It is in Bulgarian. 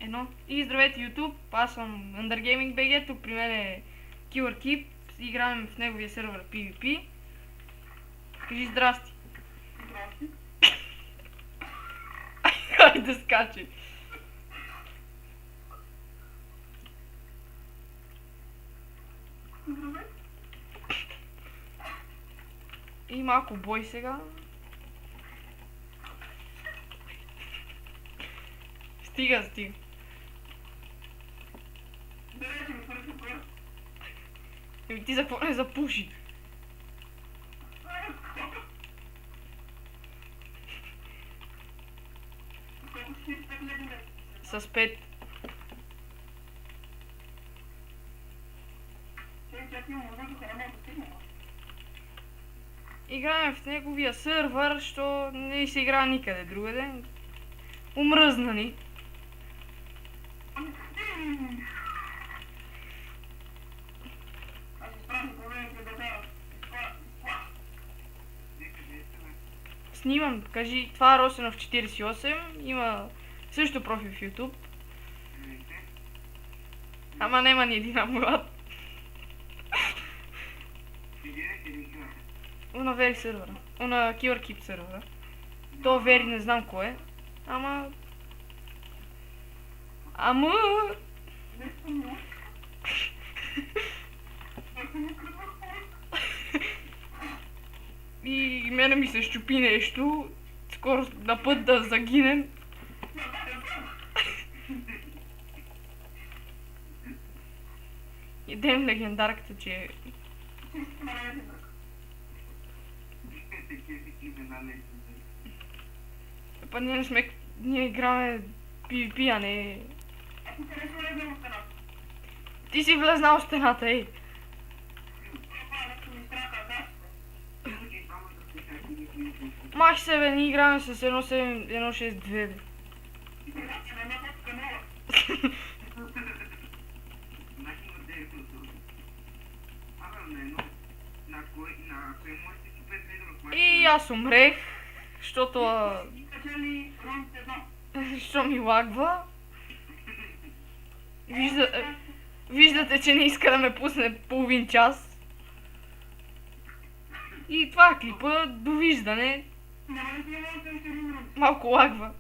Едно. И здравейте YouTube, аз съм Undergaming BG, тук при мен е Killer Keep, играем в неговия сервер PvP. Кажи здрасти. Здрасти. Хайде скачи. Здравей. И малко бой сега. Стига. Дайте ми първи път. Ти за какво не запуши? Колко си 5 леви не? С 5. Чак имам въздуха, не мога да стигна. Играем в неговия сервер, що не се игра никъде другаде. Умръзна ни. Аз изправям проблемите да дадат. Снимам, кажи, това е Росенов 48, има също профил в YouTube. Ама нема ни един амулат. Уна Вери сервера. Уна Killer Keep сервера. То Вери не знам кой е. Ама... И мене ми се щупи нещо. Скоро на път да загинем. Идем легендарката, че... Па ние не сме... Ние играме PvP, а не... Ти си влезнал в стената, ей! Мах се, бе, ние играме с 1.7.1.6.2, бе. И аз умрех, защото... Що ми лагва. Виждате, че не иска да ме пусне половин час. И това е клипа. Довиждане. Малко лагва.